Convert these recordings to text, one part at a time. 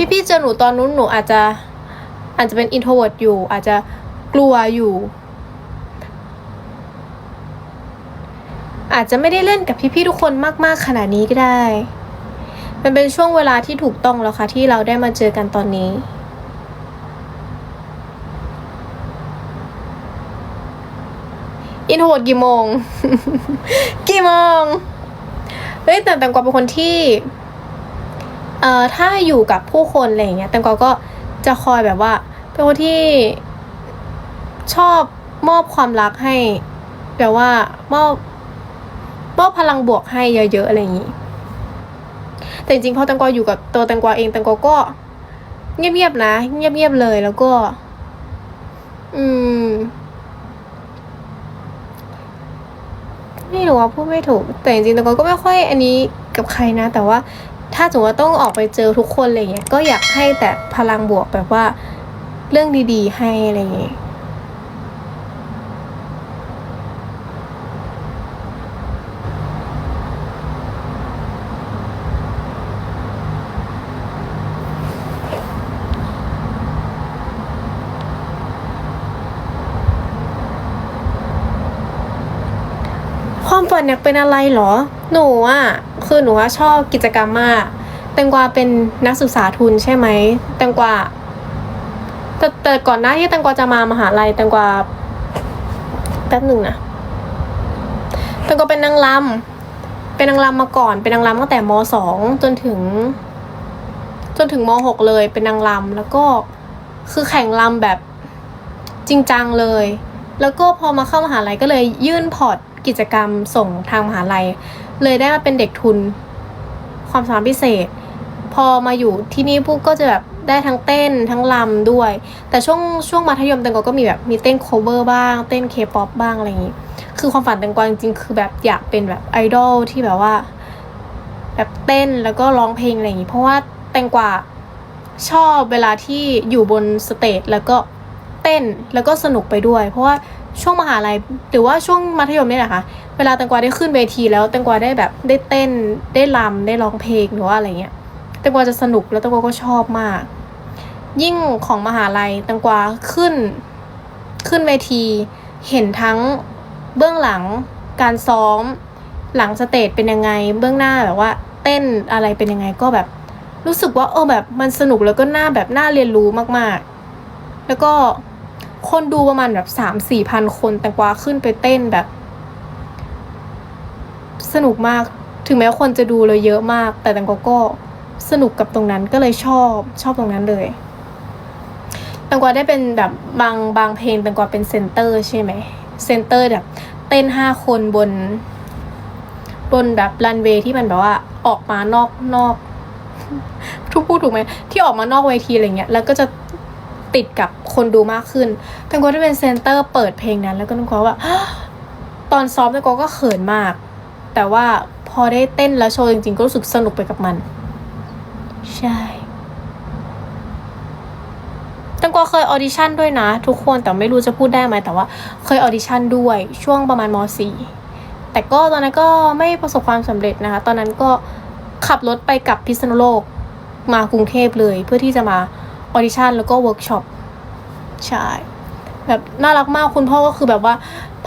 พี่ๆเจอหนูตอนนู้นหนูอาจจะเป็น introvert อยู่อาจจะกลัวอยู่อาจจะไม่ได้เล่นกับพี่ๆทุกคนมากๆขนาดนี้ก็ได้มันเป็นช่วงเวลาที่ถูกต้องแล้วค่ะที่เราได้มาเจอกันตอนนี้อินโทรเวิร์ดกี่โมง กี่โมงเฮ้ยแต่แตงกวาเป็นคนที่ถ้าอยู่กับผู้คนอะไรอย่างเงี้ยแตงกวาก็จะคอยแบบว่าเป็นคนที่ชอบมอบความรักให้แบบว่ามอบพลังบวกให้เยอะๆอะไรอย่างงี้แต่จริงๆพอแตงกวาอยู่กับตัวแตงกวาเองแตงกวาก็เงียบๆนะเงียบๆเลยแล้วก็ไม่รู้ว่าพูดไม่ถูกแต่จริงๆแตงกวาก็ไม่ค่อยอันนี้กับใครนะแต่ว่าถ้าสมมติว่าต้องออกไปเจอทุกคนอะไรเงี้ยก็อยากให้แต่พลังบวกแบบว่าเรื่องดีๆให้อะไรอย่างเงี้ยความฝันอยากเป็นอะไรเหรอหนูคือหนูชอบกิจกรรมมากแตงกวาเป็นนักศึกษาทุนใช่ไหมแตงกวาแต่ก่อนหน้าที่แตงกวาจะมามหาลัยแตงกวาแป๊บหนึ่งนะแตงกวาเป็นนางรำมาก่อนเป็นนางรำตั้งแต่ม.2 จนถึงม.6 เลยเป็นนางรำแล้วก็คือแข่งรำแบบจริงจังเลยแล้วก็พอมาเข้ามหาลัยก็เลยยื่นพอร์ตกิจกรรมส่งทางมหาลัยเลยได้มาเป็นเด็กทุนความสามารถพิเศษพอมาอยู่ที่นี่ปุ๊บก็จะแบบได้ทั้งเต้นทั้งรำด้วยแต่ช่วงมัธยมแตงกวาก็มีแบบมีเต้นโคเวอร์บ้างเต้นเคป๊อปบ้างอะไรอย่างงี้คือความฝันแตงกวาจริงๆคือแบบอยากเป็นแบบไอดอลที่แบบว่าแบบเต้นแล้วก็ร้องเพลงอะไรอย่างงี้เพราะว่าแตงกวาชอบเวลาที่อยู่บนสเตจแล้วก็เต้นแล้วก็สนุกไปด้วยเพราะว่าช่วงมหาลัยหรือว่าช่วงมัธยมนี่แหละค่ะเวลาแตงกวาได้ขึ้นเวทีแล้วแตงกวาได้แบบได้เต้นได้รำได้ร้องเพลงหรือว่าอะไรเงี้ยแตงกวาจะสนุกแล้วแตงกวาก็ชอบมากยิ่งของมหาลัยแตงกวาขึ้นเวทีเห็นทั้งเบื้องหลังการซ้อมหลังสเตจเป็นยังไงเบื้องหน้าแบบว่าเต้นอะไรเป็นยังไงก็แบบรู้สึกว่าแบบมันสนุกแล้วก็น่าเรียนรู้มากๆแล้วก็คนดูประมาณแบบ 3-4 พันคนแตงกวาขึ้นไปเต้นแบบสนุกมากถึงแม้คนจะดูเลยเยอะมากแต่แตงกวาก็สนุกกับตรงนั้นก็เลยชอบตรงนั้นเลยแตงกวาได้เป็นแบบบางเพลงแตงกวาเป็นเซนเตอร์ใช่ไหมเซนเตอร์แบบเต้น5 คนบนแบบรันเวย์ที่มันแบบว่าออกมานอกพูดถูกไหมที่ออกมานอกเวทีอะไรเงี้ยแล้วก็จะติดกับคนดูมากขึ้นแตงกวาได้เป็นเซนเตอร์เปิดเพลงนั้นแล้วก็แตงกวาว่าตอนซ้อมแตงกวาก็เขินมากแต่ว่าพอได้เต้นแล้วโชว์จริงๆก็รู้สึกสนุกไปกับมันใช่แตงกวาเคยออดิชั่นด้วยนะทุกคนแต่ไม่รู้จะพูดได้ไหมแต่ว่าเคยออดิชั่นด้วยช่วงประมาณม.4 แต่ก็ตอนนั้นก็ไม่ประสบความสำเร็จนะคะตอนนั้นก็ขับรถไปกับพิษณุโลกมากรุงเทพเลยเพื่อที่จะมาออดิชั่นแล้วก็เวิร์กช็อปใช่แบบน่ารักมากคุณพ่อก็คือแบบว่า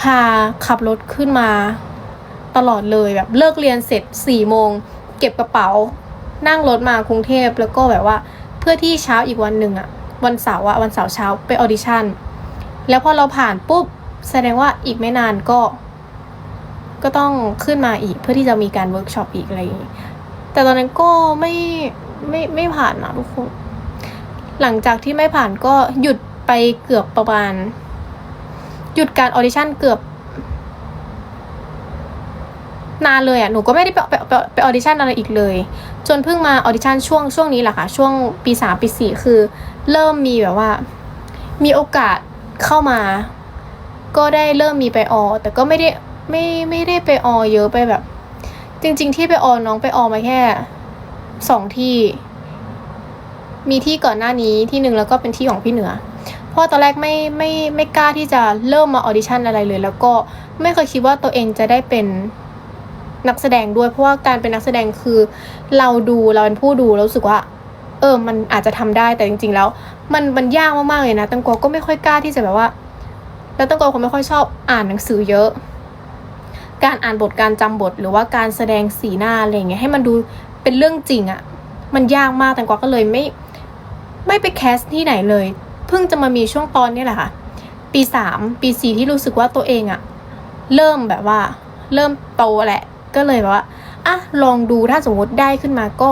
พาขับรถขึ้นมาตลอดเลยแบบเลิกเรียนเสร็จ4 โมงเก็บกระเป๋านั่งรถมากรุงเทพแล้วก็แบบว่าเพื่อที่เช้าอีกวันหนึ่งวันเสาร์เช้าไปออดิชั่นแล้วพอเราผ่านปุ๊บแสดงว่าอีกไม่นานก็ต้องขึ้นมาอีกเพื่อที่จะมีการเวิร์กช็อปอีกอะไรอย่างนี้แต่ตอนนั้นก็ไม่ผ่านนะทุกคนหลังจากที่ไม่ผ่านก็หยุดไปเกือบประมาณหยุดการออดิชั่นเกือบนานเลยหนูก็ไม่ได้ไปออดิชั่นอะไรอีกเลยจนเพิ่งมาออดิชั่นช่วงนี้แหละค่ะช่วงปี 3 ปี 4คือเริ่มมีแบบว่ามีโอกาสเข้ามาก็ได้เริ่มมีไปแต่ก็ไม่ได้ไปเยอะไปแบบจริงๆที่ไปน้องไปมาแค่2 ที่มีที่ก่อนหน้านี้ที่หนึ่งแล้วก็เป็นที่ของพี่เหนือเพราะตอนแรกไม่กล้าที่จะเริ่มมาออดิชั่นอะไรเลยแล้วก็ไม่เคยคิดว่าตัวเองจะได้เป็นนักแสดงด้วยเพราะว่าการเป็นนักแสดงคือเราเป็นผู้ดูแล้วรู้สึกว่า มันอาจจะทำได้แต่จริงๆแล้วมันยากมากๆเลยนะแตงกวาก็ไม่ค่อยกล้าที่จะแบบว่าแล้วแตงกวาคนไม่ค่อยชอบอ่านหนังสือเยอะการอ่านบทการจำบทหรือว่าการแสดงสีหน้าอะไรอย่างเงี้ยให้มันดูเป็นเรื่องจริงอะมันยากมากแตงกวาก็เลยไม่ไปแคสที่ไหนเลยเพิ่งจะมามีช่วงตอนนี้แหละค่ะปี 3 ปี 4ที่รู้สึกว่าตัวเองอะเริ่มแบบว่าเริ่มโตแหละก็เลยแบบว่าลองดูถ้าสมมติได้ขึ้นมาก็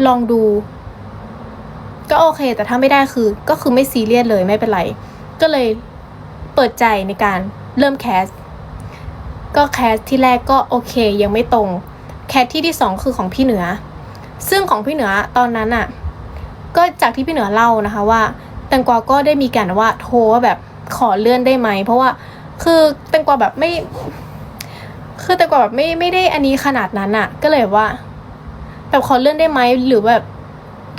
ลองดูก็โอเคแต่ถ้าไม่ได้ก็คือไม่ซีเรียสเลยไม่เป็นไรก็เลยเปิดใจในการเริ่มแคสก็แคสที่แรกก็โอเคยังไม่ตรงแคสที่2คือของพี่เหนือซึ่งของพี่เหนือตอนนั้นอ่ะก็จากที่พี่เหนือเล่านะคะว่าแตงกวาก็ได้มีการว่าโทรว่าแบบขอเลื่อนได้ไหมเพราะว่าคือแตงกวาแบบคือแตงกวาแบบไม่ได้อันนี้ขนาดนั้นอ่ะก็เลยว่าแบบขอเลื่อนได้ไหมหรือแบบ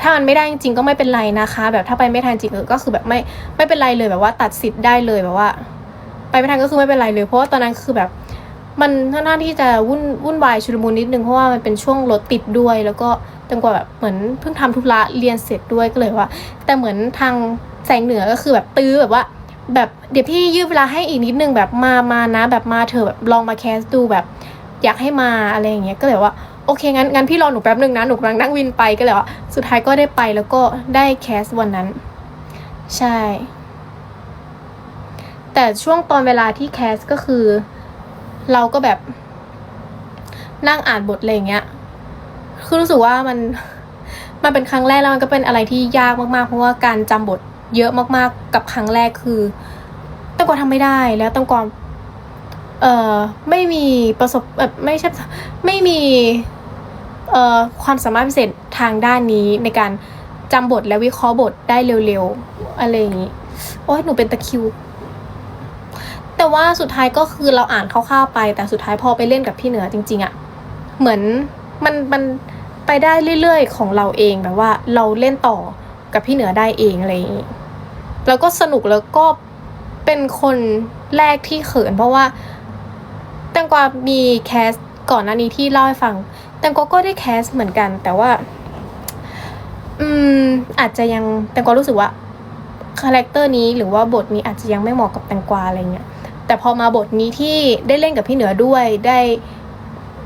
ถ้ามันไม่ได้จริงๆก็ไม่เป็นไรนะคะแบบถ้าไปไม่ทันจริงก็คือแบบไม่เป็นไรเลยแบบว่าตัดสิทธิ์ได้เลยแบบว่าไปไม่ทันก็คือไม่เป็นไรเลยเพราะว่าตอนนั้นคือแบบมันค่อนข้างที่จะวุ่นวายชุลมุนนิดนึงเพราะว่ามันเป็นช่วงรถติดด้วยแล้วก็แตงกวาแบบเหมือนเพิ่งทำธุระเรียนเสร็จด้วยก็เลยว่าแต่เหมือนทางแสงเหนือก็คือแบบตื้อแบบว่าแบบเดี๋ยวพี่ยืดเวลาให้อีกนิดนึงแบบมานะแบบมาเถอะแบบลองมาแคสดูแบบอยากให้มาอะไรอย่างเงี้ยก็เลยว่าโอเคงั้นพี่รอหนูแป๊บนึงนะหนูกำลังนั่งวินไปก็เลยว่าสุดท้ายก็ได้ไปแล้วก็ได้แคสวันนั้นใช่แต่ช่วงตอนเวลาที่แคสก็คือเราก็แบบนั่งอ่านบทอะไรอย่างเงี้ยคือรู้สึกว่ามันเป็นครั้งแรกแล้วมันก็เป็นอะไรที่ยากมากๆเพราะว่าการจำบทเยอะมากๆกับครั้งแรกคือแตงกวาทำไม่ได้แล้วแตงกวาไม่มีประสบแบบไม่มีความสามารถพิเศษทางด้านนี้ในการจำบทและวิเคราะห์บทได้เร็วๆอะไรอย่างนี้โอ๊ยหนูเป็นตะคริวแต่ว่าสุดท้ายก็คือเราอ่านคร่าวๆไปแต่สุดท้ายพอไปเล่นกับพี่เหนือจริงๆอะเหมือนมันไปได้เรื่อยๆของเราเองแบบว่าเราเล่นต่อกับพี่เหนือได้เองอะไรอย่างนี้แล้วก็สนุกแล้วก็เป็นคนแรกที่เขินเพราะว่าแตงกวามีแคสก่อนหน้านี้ที่เล่าให้ฟังแตงกวาก็ได้แคสเหมือนกันแต่ว่าอาจจะยังแตงกวารู้สึกว่าคาแรคเตอร์นี้หรือว่าบทนี้อาจจะยังไม่เหมาะกับแตงกวาอะไรเงี้ยแต่พอมาบทนี้ที่ได้เล่นกับพี่เหนือด้วยได้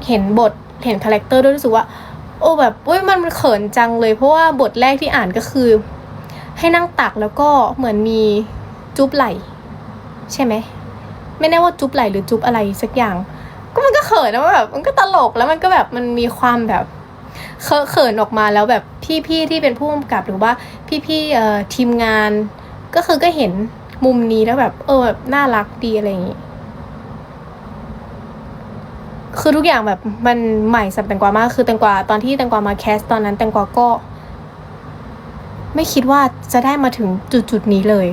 เห็นบทเห็นคาแรคเตอร์ด้วยรู้สึกว่าโอ้แบบอุ้ยมันเขินจังเลยเพราะว่าบทแรกที่อ่านก็คือให้นั่งตักแล้วก็เหมือนมีจุ๊บไหล่ใช่ไหมไม่แน่ว่าจุ๊บไหล่หรือจุ๊บอะไรสักอย่างก็มันก็เขินนะว่าแบบมันก็ตลกแล้วมันก็แบบมันมีความแบบเขินออกมาแล้วแบบพี่ที่เป็นผู้กำกับหรือว่าพี่ทีมงานก็คือก็เห็นมุมนี้แล้วแบบแบบน่ารักดีอะไรอย่างงี้คือทุกอย่างแบบมันใหม่สำหรับแตงกวามากคือแตงกวาตอนที่แตงกวามาแคสตอนนั้นแตงกวาก็ไม่คิดว่าจะได้มาถึงจุดนี้เลย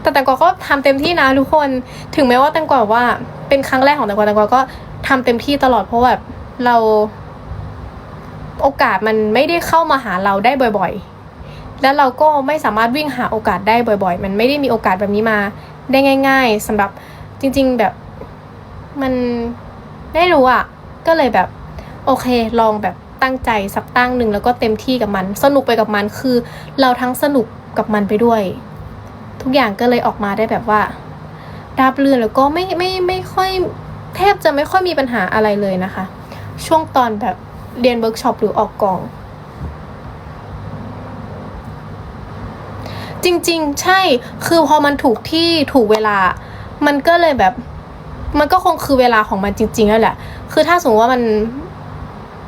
แต่แตงกวาก็ทำเต็มที่นะทุกคนถึงแม้ว่าแตงกวาว่าเป็นครั้งแรกของแตงกวาก็ทำเต็มที่ตลอดเพราะแบบเราโอกาสมันไม่ได้เข้ามาหาเราได้บ่อยๆแล้วเราก็ไม่สามารถวิ่งหาโอกาสได้บ่อยๆมันไม่ได้มีโอกาสแบบนี้มาได้ง่ายๆสำหรับจริงๆแบบมันไม่รู้อ่ะก็เลยแบบโอเคลองแบบตั้งใจสักตั้งหนึ่งแล้วก็เต็มที่กับมันสนุกไปกับมันคือเราทั้งสนุกกับมันไปด้วยทุกอย่างก็เลยออกมาได้แบบว่าราบรื่นแล้วก็ไม่ค่อยแทบจะไม่ค่อยมีปัญหาอะไรเลยนะคะช่วงตอนแบบเรียนเวิร์กช็อปหรือออกกองจริงๆใช่คือพอมันถูกที่ถูกเวลามันก็เลยแบบมันก็คงคือเวลาของมันจริงๆแล้วแหละคือถ้าสมมติว่า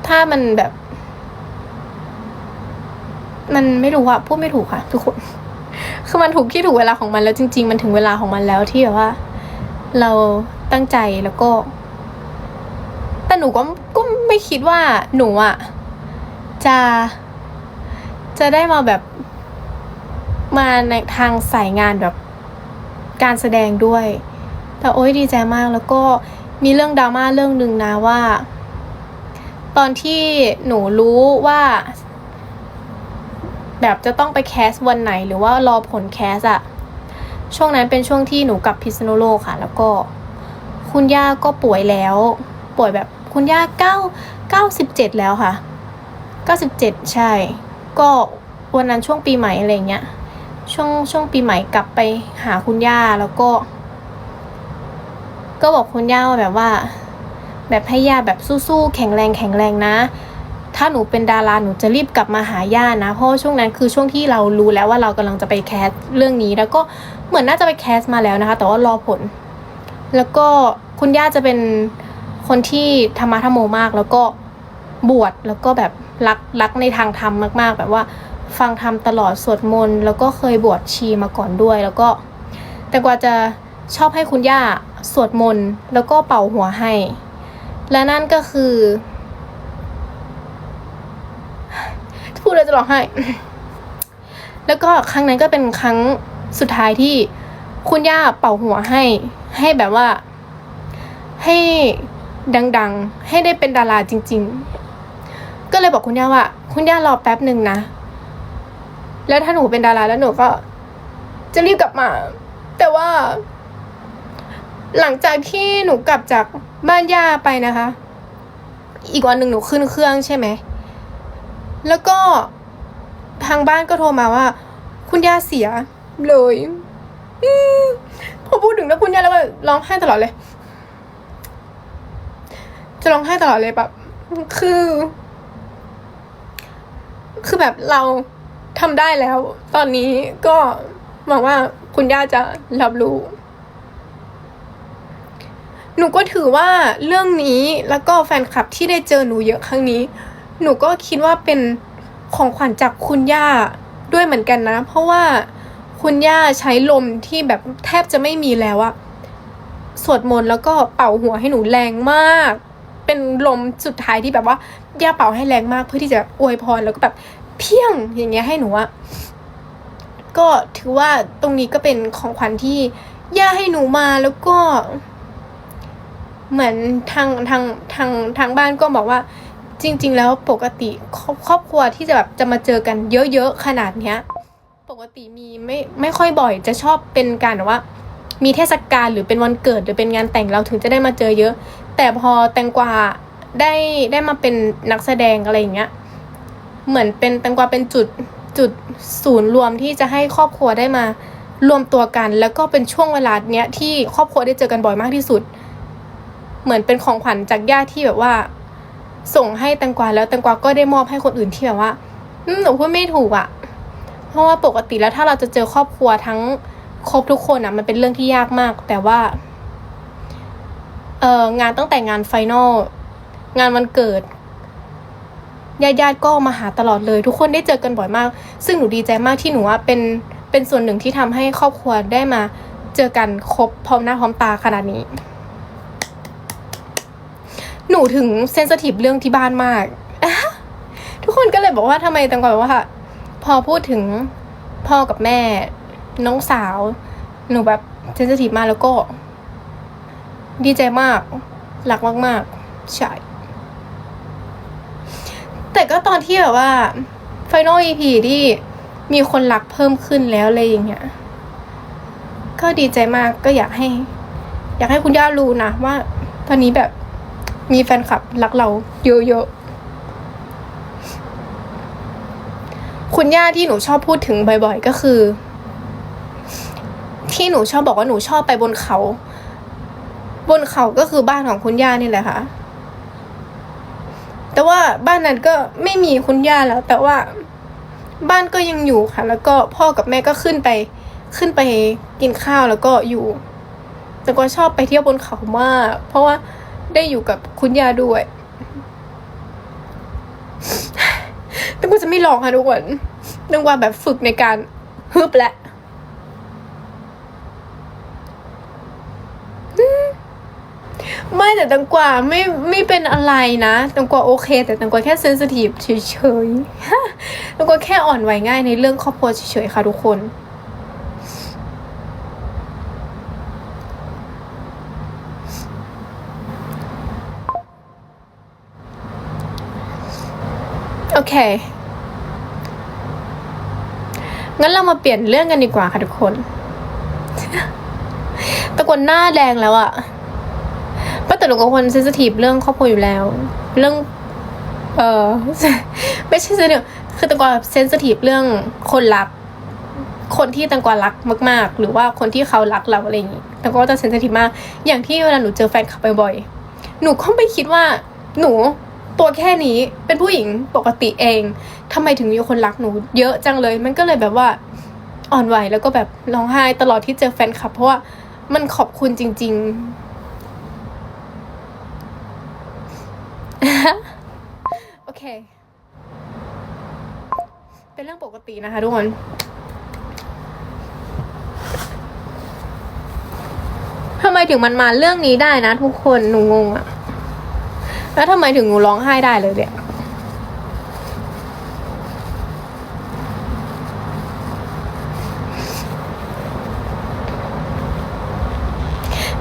ถ้ามันแบบมันไม่รู้อะพูดไม่ถูกค่ะทุกคนคือมันถูกที่ถูกเวลาของมันแล้วจริงๆมันถึงเวลาของมันแล้วที่แบบว่าเราตั้งใจแล้วก็แต่หนูก็ไม่คิดว่าหนูอะจะได้มาแบบมาในทางสายงานแบบการแสดงด้วยแต่โอ๊ยดีใจมากแล้วก็มีเรื่องดราม่าเรื่องนึงนะว่าตอนที่หนูรู้ว่าแบบจะต้องไปแคสวันไหนหรือว่ารอผลแคสอะช่วงนั้นเป็นช่วงที่หนูกลับพิษณุโลกค่ะแล้วก็คุณย่าก็ป่วยแล้วป่วยแบบคุณย่า97แล้วค่ะ 97ใช่ก็วันนั้นช่วงปีใหม่อะไรเงี้ยช่วงปีใหม่กลับไปหาคุณย่าแล้วก็บอกคุณย่าว่าแบบว่าแบบให้ย่าแบบสู้ๆแข็งแรงนะถ้าหนูเป็นดาราหนูจะรีบกลับมาหาย่านะเพราะช่วงนั้นคือช่วงที่เรารู้แล้วว่าเรากำลังจะไปแคสเรื่องนี้แล้วก็เหมือนน่าจะไปแคสมาแล้วนะคะแต่ว่ารอผลแล้วก็คุณย่าจะเป็นคนที่ธรรมะธรรมโมมากแล้วก็บวชแล้วก็แบบรักในทางธรรมมากๆแบบว่าฟังธรรมตลอดสวดมนต์แล้วก็เคยบวชชีมาก่อนด้วยแล้วก็แต่กว่าจะชอบให้คุณย่าสวดมนต์แล้วก็เป่าหัวให้และนั่นก็คือพูดแล้วจะร้องไห้แล้วก็ครั้งนั้นก็เป็นครั้งสุดท้ายที่คุณย่าเป่าหัวให้แบบว่าให้ดังๆให้ได้เป็นดาราจริงๆก็เลยบอกคุณย่าว่าคุณย่ารอแป๊บหนึ่งนะแล้วถ้าหนูเป็นดาราแล้วหนูก็จะรีบกลับมาแต่ว่าหลังจากที่หนูกลับจากบ้านย่าไปนะคะอีกวันหนึ่งหนูขึ้นเครื่องใช่ไหมแล้วก็ทางบ้านก็โทรมาว่าคุณย่าเสียเลยพอพูดถึงแล้วคุณย่าแล้วก็ร้องไห้ตลอดเลยจะร้องไห้ตลอดเลยแบบคือแบบเราทำได้แล้วตอนนี้ก็หวังว่าคุณย่าจะรับรู้หนูก็ถือว่าเรื่องนี้แล้วก็แฟนคลับที่ได้เจอหนูเยอะครั้งนี้หนูก็คิดว่าเป็นของขวัญจากคุณย่าด้วยเหมือนกันนะเพราะว่าคุณย่าใช้ลมที่แบบแทบจะไม่มีแล้วอะสวดมนต์แล้วก็เป่าหัวให้หนูแรงมากเป็นลมสุดท้ายที่แบบว่าย่าเป่าให้แรงมากเพื่อที่จะอวยพรแล้วก็แบบเพียงอย่างเงี้ยให้หนูอะก็ถือว่าตรงนี้ก็เป็นของขวัญที่ย่าให้หนูมาแล้วก็เหมือนทางบ้านก็บอกว่าจริงๆแล้วปกติครอบครัวที่จะแบบจะมาเจอกันเยอะๆขนาดเนี้ยปกติมีไม่ค่อยบ่อยจะชอบเป็นการแบบว่ามีเทศกาลหรือเป็นวันเกิดหรือเป็นงานแต่งเราถึงจะได้มาเจอเยอะแต่พอแตงกวาได้มาเป็นนักแสดงอะไรอย่างเงี้ยเหมือนเป็นแตงกวาเป็นจุดศูนย์รวมที่จะให้ครอบครัวได้มารวมตัวกันแล้วก็เป็นช่วงเวลาเนี้ยที่ครอบครัวได้เจอกันบ่อยมากที่สุดเหมือนเป็นของขวัญจากญาติที่แบบว่าส่งให้แตงกวาแล้วแตงกวาก็ได้มอบให้คนอื่นที่แบบว่าหนูพูดไม่ถูกอ่ะเพราะว่าปกติแล้วถ้าเราจะเจอครอบครัวทั้งครบทุกคนอ่ะมันเป็นเรื่องที่ยากมากแต่ว่างานตั้งแต่งานไฟนอลงานวันเกิดญาติก็มาหาตลอดเลยทุกคนได้เจอกันบ่อยมากซึ่งหนูดีใจมากที่หนูว่าเป็นส่วนหนึ่งที่ทำให้ครอบครัวได้มาเจอกันครบพร้อมหน้าพร้อมตาขนาดนี้หนูถึงเซนซิทีฟเรื่องที่บ้านมากทุกคนก็เลยบอกว่าทำไมตังกวาบอกว่าพอพูดถึงพ่อกับแม่น้องสาวหนูแบบเซนซิทีฟมากแล้วก็ดีใจมากรักมากๆใช่แต่ก็ตอนที่แบบว่า Final EP ที่มีคนรักเพิ่มขึ้นแล้วอะไรอย่างเงี้ยก็ดีใจมากก็อยากให้คุณย่ารู้นะว่าตอนนี้แบบมีแฟนคลับรักเราเยอะๆคุณย่าที่หนูชอบพูดถึงบ่อยๆก็คือที่หนูชอบบอกว่าหนูชอบไปบนเขาก็คือบ้านของคุณย่านี่แหละค่ะแต่ว่าบ้านนั้นก็ไม่มีคุณย่าแล้วแต่ว่าบ้านก็ยังอยู่ค่ะแล้วก็พ่อกับแม่ก็ขึ้นไปกินข้าวแล้วก็อยู่แต่ก็ชอบไปเที่ยวบนเขามากเพราะว่าได้อยู่กับคุณย่าด้วยแต่ก็จะไม่ร้องค่ะทุกคนนึกว่าแบบฝึกในการฮึบแหละไม่แต่ตังกว่าไม่เป็นอะไรนะตังกว่าโอเคแต่ตังกว่าแค่เซนซิทีฟเฉยๆตังกว่าแค่อ่อนไหวง่ายในเรื่องครอบครัวเฉยๆค่ะทุกคนโอเคงั้นเรามาเปลี่ยนเรื่องกันดีกว่าค่ะทุกคนตะกวนหน้าแดงแล้วอะแต่หนูก็คนเซนซิทีฟเรื่องครอบครัวอยู่แล้วเรื่อง ไม่ใช่เซนซิทีฟคือแตงกวาเซนซิทีฟเรื่องคนรักคนที่แตงกวารักมากๆหรือว่าคนที่เขารักเราอะไรอย่างงี้แตงกวาจะเซนซิทีฟมากอย่างที่เวลาหนูเจอแฟนคลับบ่อยๆหนูก็ไม่คิดว่าหนูตัวแค่นี้เป็นผู้หญิงปกติเองทำไมถึงมีคนรักหนูเยอะจังเลยมันก็เลยแบบว่าอ่อนไหวแล้วก็แบบร้องไห้ตลอดที่เจอแฟนคลับเพราะว่ามันขอบคุณจริงๆ โอเคเป็นเรื่องปกตินะคะทุกคนทำไมถึงมันมาเรื่องนี้ได้นะทุกคนหนูงงอะแล้วทำไมถึงหนูร้องไห้ได้เลยเนี่ย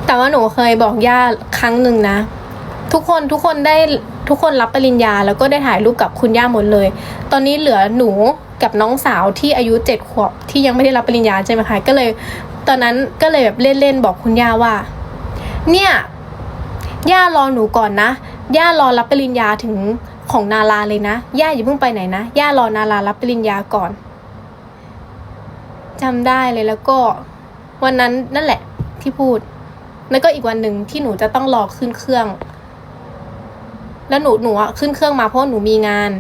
แต่ว่าหนูเคยบอกย่าครั้งหนึ่งนะทุกคนรับปริญญาแล้วก็ได้ถ่ายรูปกับคุณย่าหมดเลยตอนนี้เหลือหนูกับน้องสาวที่อายุ7 ขวบที่ยังไม่ได้รับปริญญาใช่ไหมคะก็เลยตอนนั้นก็เลยแบบเล่นๆบอกคุณย่าว่าเนี่ยย่ารอหนูก่อนนะย่ารอรับปริญญาถึงของนาราเลยนะย่าอย่าเพิ่งไปไหนนะย่ารอนารารับปริญญาก่อนจำได้เลยแล้วก็วันนั้นนั่นแหละที่พูดแล้วก็อีกวันหนึ่งที่หนูจะต้องรอขึ้นเครื่องแล้วหนูอะขึ้นเครื่องมาเพราะหนูมีงาน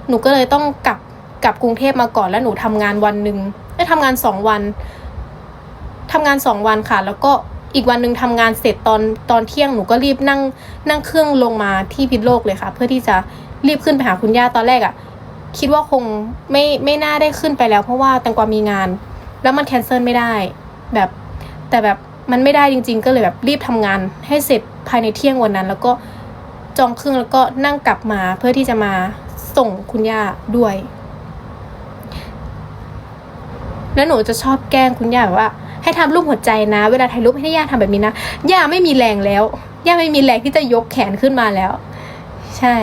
หนูก็เลยต้องกลับกรุงเทพมาก่อนแล้วหนูทำงานวันหนึ่งได้ทำงาน2 วันค่ะแล้วก็อีกวันหนึ่งทำงานเสร็จตอนเที่ยงหนูก็รีบนั่งเครื่องลงมาที่พิษณุโลกเลยค่ะเพื่อที่จะรีบขึ้นไปหาคุณย่าตอนแรกอะคิดว่าคงไม่น่าได้ขึ้นไปแล้วเพราะว่าแตงกวามีงานแล้วมันแคนเซิลไม่ได้แบบแต่แบบมันไม่ได้จริงๆก็เลยแบบรีบทำงานให้เสร็จภายในเที่ยงวันนั้นแล้วก็จองเครื่องแล้วก็นั่งกลับมาเพื่อที่จะมาส่งคุณย่าด้วยแล้วหนูจะชอบแกล้งคุณย่าแบบว่าให้ทำรูปหัวใจนะเวลาถ่ายรูปให้ย่าทำแบบนี้นะย่าไม่มีแรงแล้วย่าไม่มีแรงที่จะยกแขนขึ้นมาแล้วใช่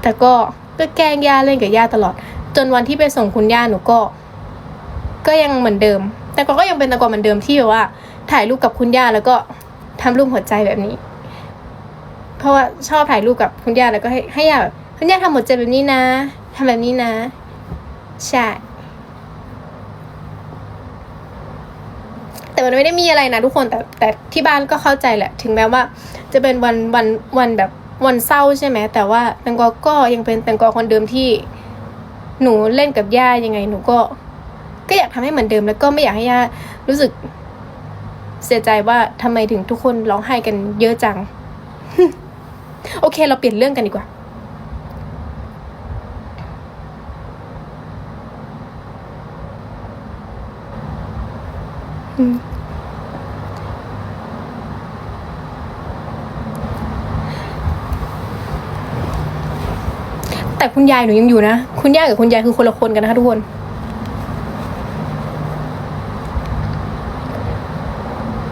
แต่ก็แกล้งย่าเล่นกับย่าตลอดจนวันที่ไปส่งคุณย่าหนูก็ยังเหมือนเดิมแต่ก็ยังเป็นตะกอนเหมือนเดิมที่แบบว่าถ่ายรูปกับคุณย่าแล้วก็ทำรูปหัวใจแบบนี้เพราะว่าชอบถ่ายรูปกับคุณย่าแล้วก็ให้ย่าแบบคุณย่าทำหัวใจแบบนี้นะทำแบบนี้นะใช่แต่มันไม่ได้มีอะไรนะทุกคนแต่ที่บ้านก็เข้าใจแหละถึงแม้ว่าจะเป็นวันแบบวันเศร้าใช่ไหมแต่ว่าแตงกวาก็ยังเป็นแตงกวาคนเดิมที่หนูเล่นกับย่ายังไงหนูก็อยากทำให้เหมือนเดิมแล้วก็ไม่อยากให้ย่ารู้สึกเสียใจว่าทำไมถึงทุกคนร้องไห้กันเยอะจัง โอเคเราเปลี่ยนเรื่องกันดีกว่าแต่คุณยายหนูยังอยู่นะคุณย่ากับคุณยายคือคนละคนกันนะคะทุกคน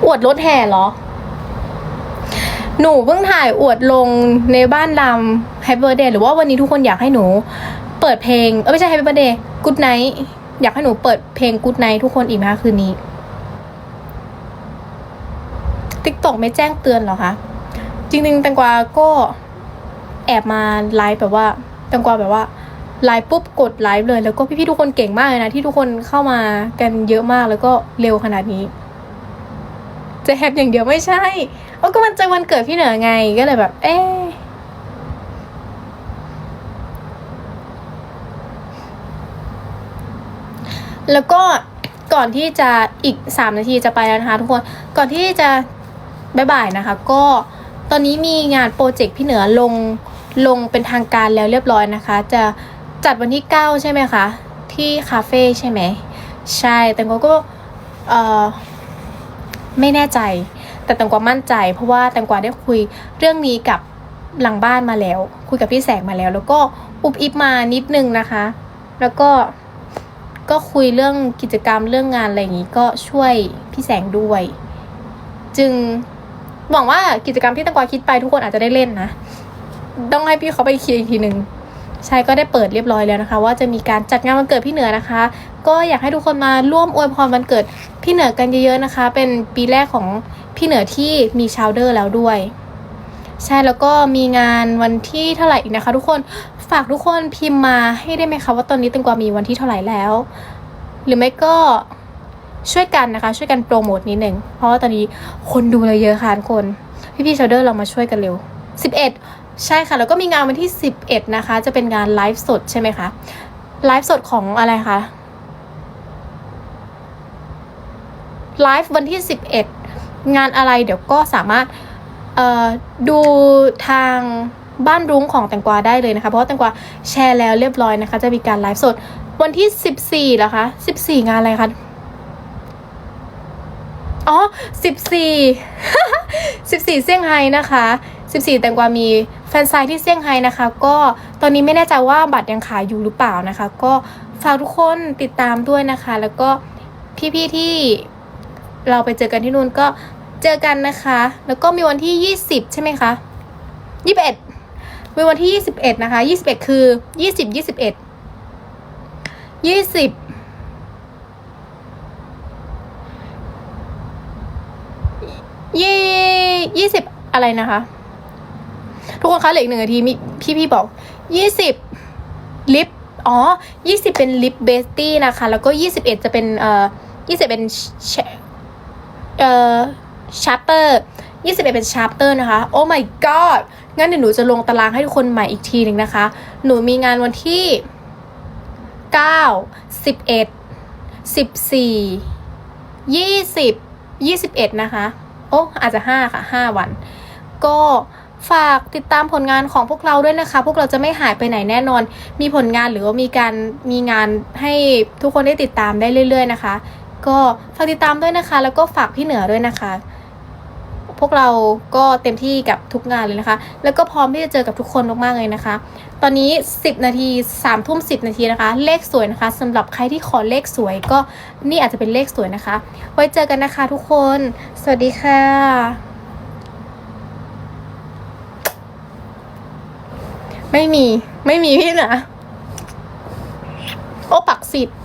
อวดรถแห่เหรอหนูเพิ่งถ่ายอวดลงในบ้านดำ Happy Birthday หรือว่าวันนี้ทุกคนอยากให้หนูเปิดเพลงไม่ใช่ Happy Birthday Good Night อยากให้หนูเปิดเพลง Good Night ทุกคนอีกไหมคะคืนนี้ TikTok ไม่แจ้งเตือนเหรอคะจริงๆแตงกวาก็แอบมาไลฟ์แบบว่าแตงกวาแบบว่าไลฟ์ปุ๊บกดไลฟ์เลยแล้วก็พี่ๆทุกคนเก่งมากเลยนะที่ทุกคนเข้ามากันเยอะมากแล้วก็เร็วขนาดนี้จะแฮปอย่างเดียวไม่ใช่ก็มันจะวันเกิดพี่เหนือไงก็เลยแบบแล้วก็ก่อนที่จะอีก3 นาทีจะไปแล้วนะคะทุกคนก่อนที่จะบ๊ายบายนะคะก็ตอนนี้มีงานโปรเจกต์พี่เหนือลงเป็นทางการแล้วเรียบร้อยนะคะจะจัดวันที่9ใช่ไหมคะที่คาเฟ่ใช่ไหมใช่แต่ก็ไม่แน่ใจแต่แตงกวามั่นใจเพราะว่าแตงกวาได้คุยเรื่องนี้กับหลังบ้านมาแล้วคุยกับพี่แสงมาแล้วแล้วก็อุบอิบมานิดนึงนะคะแล้วก็คุยเรื่องกิจกรรมเรื่องงานอะไรอย่างนี้ก็ช่วยพี่แสงด้วยจึงหวังว่ากิจกรรมที่แตงกวาคิดไปทุกคนอาจจะได้เล่นนะต้องให้พี่เขาไปเคลียร์อีกทีนึงใช่ก็ได้เปิดเรียบร้อยแล้วนะคะว่าจะมีการจัดงานวันเกิดพี่เหนือนะคะก็อยากให้ทุกคนมาร่วมอวยพรวันเกิดพี่เหนือกันเยอะๆนะคะเป็นปีแรกของพี่เหนือที่มีชาวเดอร์แล้วด้วย ใช่แล้วก็มีงานวันที่เท่าไหร่อีกนะคะทุกคนฝากทุกคนพิมพ์มาให้ได้ไหมคะว่าตอนนี้แตงกวามีวันที่เท่าไหร่แล้ว หรือไม่ก็ช่วยกันนะคะช่วยกันโปรโมทนิดนึงเพราะว่าตอนนี้คนดูเราเยอะค่ะทุกคนพี่ๆชาวเดอร์เรามาช่วยกันเร็ว11ใช่ค่ะแล้วก็มีงานวันที่11นะคะจะเป็นงานไลฟ์สดใช่ไหมคะไลฟ์สดของอะไรคะไลฟ์วันที่11งานอะไรเดี๋ยวก็สามารถดูทางบ้านรุ้งของแตงกวาได้เลยนะคะเพราะว่าแตงกวาแชร์แล้วเรียบร้อยนะคะจะมีการไลฟ์สดวันที่14เหรอคะ14งานอะไรคะอ๋อ14 14เซี่ยงไฮ้นะคะ14แตงกวามีแฟนไซน์ที่เซี่ยงไฮ้นะคะก็ตอนนี้ไม่แน่ใจว่าบัตรยังขายอยู่หรือเปล่านะคะก็ฝากทุกคนติดตามด้วยนะคะแล้วก็พี่ๆที่เราไปเจอกันที่นู่นก็เจอกันนะคะแล้วก็มีวันที่20ใช่ไหมคะ21มีวันที่21นะคะ21คือ2020อะไรนะคะทุกคนคะเหลืออีก1 นาทีมีพี่บอก20ลิปอ๋อ20เป็นลิปเบสตี้นะคะแล้วก็21จะเป็น20เป็นชาร์เตอร์21เป็นชาร์เตอร์นะคะโอ้ my god งั้นเดี๋ยวหนูจะลงตารางให้ทุกคนใหม่อีกทีหนึ่งนะคะหนูมีงานวันที่9 11 14 20 21นะคะโอ้อาจจะ5ค่ะ5วันก็ฝากติดตามผลงานของพวกเราด้วยนะคะพวกเราจะไม่หายไปไหนแน่นอนมีผลงานหรือว่ามีงานให้ทุกคนได้ติดตามได้เรื่อยๆนะคะก็ฝากติดตามด้วยนะคะแล้วก็ฝากพี่เหนือด้วยนะคะพวกเราก็เต็มที่กับทุกงานเลยนะคะแล้วก็พร้อมที่จะเจอกับทุกคนมากๆเลยนะคะตอนนี้10 นาที3 ทุ่ม 10 นาทีนะคะเลขสวยนะคะสำหรับใครที่ขอเลขสวยก็นี่อาจจะเป็นเลขสวยนะคะไว้เจอกันนะคะทุกคนสวัสดีค่ะไม่มีพี่นะโอ้ปักสิทธิ์